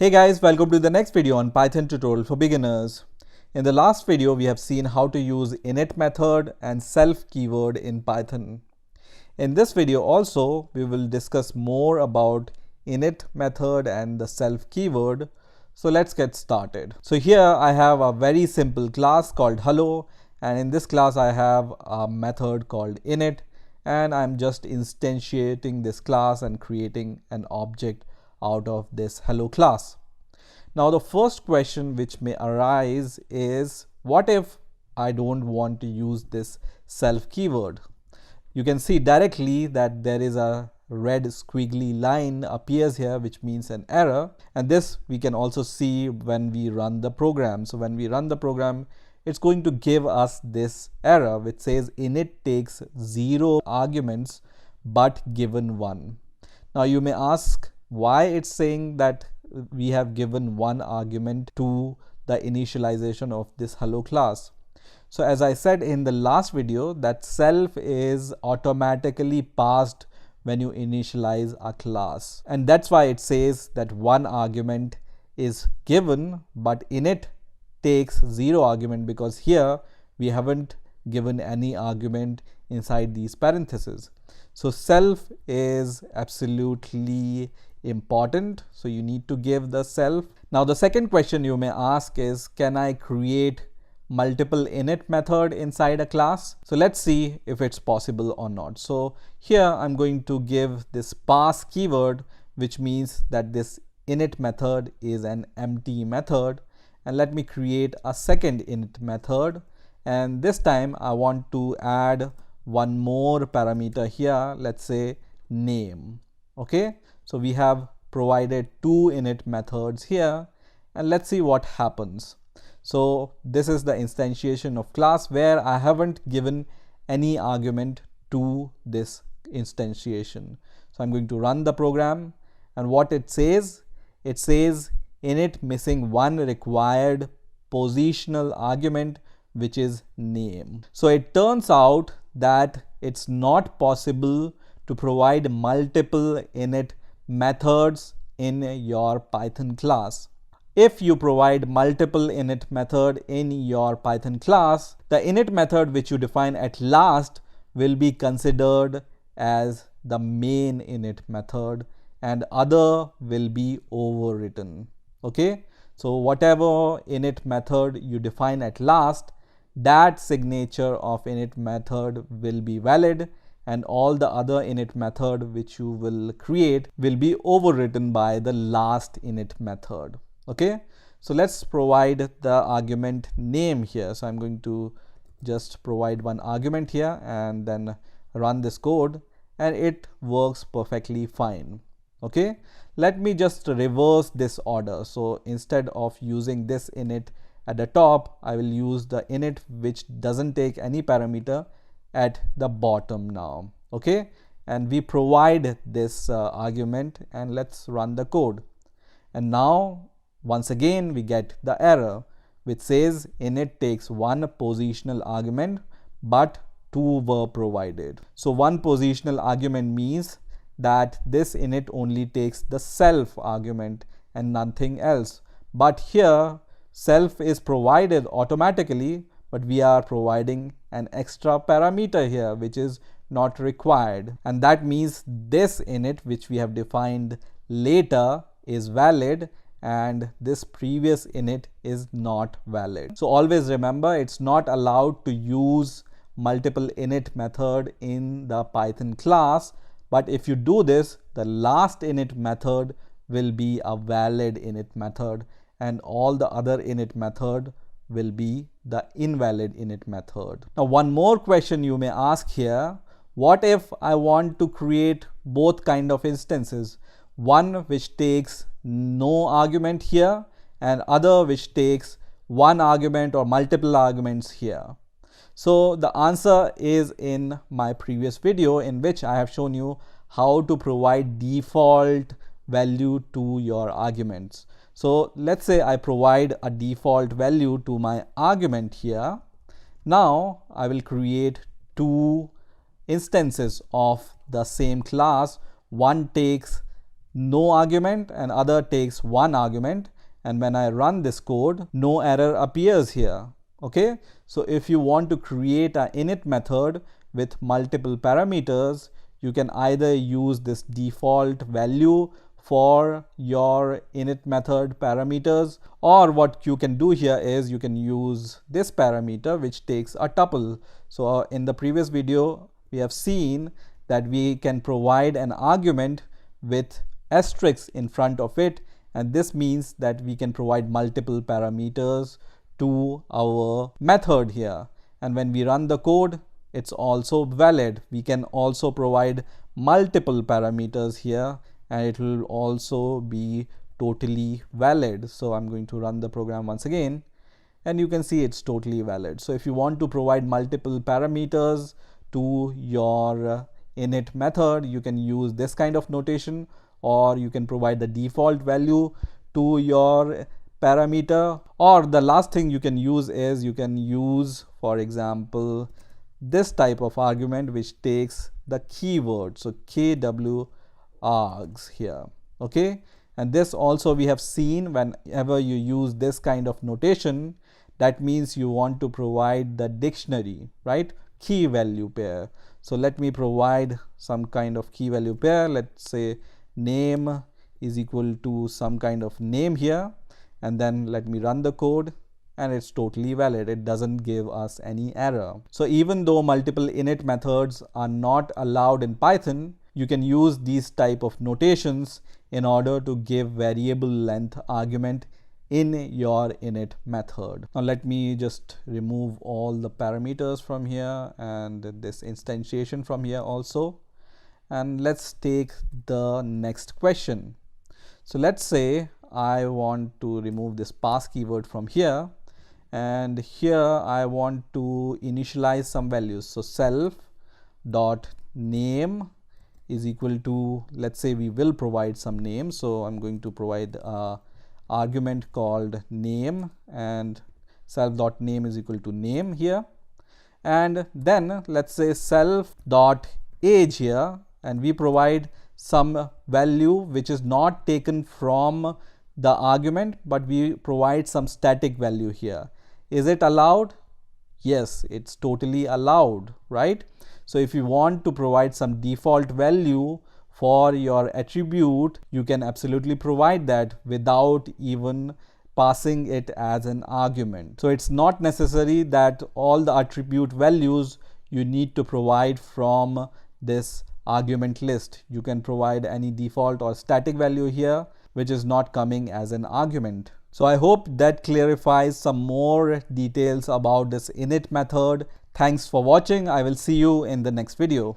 Hey guys, welcome to the next video on Python tutorial for beginners. In the last video, we have seen how to use init method and self keyword in Python. In this video also, we will discuss more about init method and the self keyword. So let's get started. So here I have a very simple class called hello, and in this class I have a method called init, and I'm just instantiating this class and creating an object out of this hello class. Now the first question which may arise is, what if I don't want to use this self keyword? You can see directly that there is a red squiggly line appears here, which means an error, and this we can also see when we run the program. So when we run the program, it's going to give us this error which says init takes 0 arguments but given 1. Now you may ask why it's saying that we have given 1 argument to the initialization of this hello class. So as I said in the last video, that self is automatically passed when you initialize a class, and that's why it says that 1 argument is given but init takes 0 argument, because here we haven't given any argument inside these parentheses. So self is absolutely important, so you need to give the self. Now the second question you may ask is, can I create multiple init method inside a class? So let's see if it's possible or not. So here I'm going to give this pass keyword, which means that this init method is an empty method, and let me create a second init method, and this time I want to add one more parameter here, let's say name. Okay, so we have provided 2 init methods here, and let's see what happens. So this is the instantiation of class where I haven't given any argument to this instantiation. So I'm going to run the program, and what it says init missing 1 required positional argument, which is name. So it turns out that it's not possible to provide multiple init methods in your Python class. If you provide multiple init method in your Python class, the init method which you define at last will be considered as the main init method, and other will be overwritten. Okay, so whatever init method you define at last, that signature of init method will be valid, and all the other init method which you will create will be overwritten by the last init method. Okay, so let's provide the argument name here. So I'm going to just provide 1 argument here and then run this code, and it works perfectly fine. Okay, let me just reverse this order. So instead of using this init at the top, I will use the init which doesn't take any parameter at the bottom now. Okay, and we provide this argument, and let's run the code, and now once again we get the error which says init takes 1 positional argument but 2 were provided. So 1 positional argument means that this init only takes the self argument and nothing else, but here self is provided automatically, but we are providing an extra parameter here which is not required, and that means this init which we have defined later is valid and this previous init is not valid. So always remember, it's not allowed to use multiple init method in the Python class, but if you do this, the last init method will be a valid init method, and all the other init method will be the invalid init method. Now one more question you may ask here, what if I want to create both kind of instances, one which takes no argument here and other which takes 1 argument or multiple arguments here? So the answer is in my previous video, in which I have shown you how to provide default value to your arguments. So let's say I provide a default value to my argument here. Now I will create 2 instances of the same class. One takes no argument, and other takes one argument. And when I run this code, no error appears here. Okay, so if you want to create an init method with multiple parameters, you can either use this default value for your init method parameters, or what you can do here is you can use this parameter which takes a tuple. So in the previous video, we have seen that we can provide an argument with asterisk in front of it, and this means that we can provide multiple parameters to our method here. And when we run the code, it's also valid. We can also provide multiple parameters here, and it will also be totally valid. So I'm going to run the program once again, and you can see it's totally valid. So if you want to provide multiple parameters to your init method, you can use this kind of notation, or you can provide the default value to your parameter, or the last thing you can use is you can use, for example, this type of argument which takes the keyword, so kwargs here. Okay, and this also we have seen whenever you use this kind of notation, that means you want to provide the dictionary, right, key value pair. So let me provide some kind of key value pair. Let's say name is equal to some kind of name here, and then let me run the code, and it's totally valid. It doesn't give us any error. So even though multiple init methods are not allowed in Python, you can use these type of notations in order to give variable length argument in your init method. Now let me just remove all the parameters from here and this instantiation from here also. And let's take the next question. So let's say I want to remove this pass keyword from here, and here I want to initialize some values. So self dot name is equal to, let's say we will provide some name. So I'm going to provide a argument called name, and self dot name is equal to name here. And then let's say self dot age here, and we provide some value which is not taken from the argument, but we provide some static value here. Is it allowed? Yes, it's totally allowed, right? So if you want to provide some default value for your attribute, you can absolutely provide that without even passing it as an argument. So it's not necessary that all the attribute values you need to provide from this argument list. You can provide any default or static value here which is not coming as an argument. So I hope that clarifies some more details about this init method. Thanks for watching. I will see you in the next video.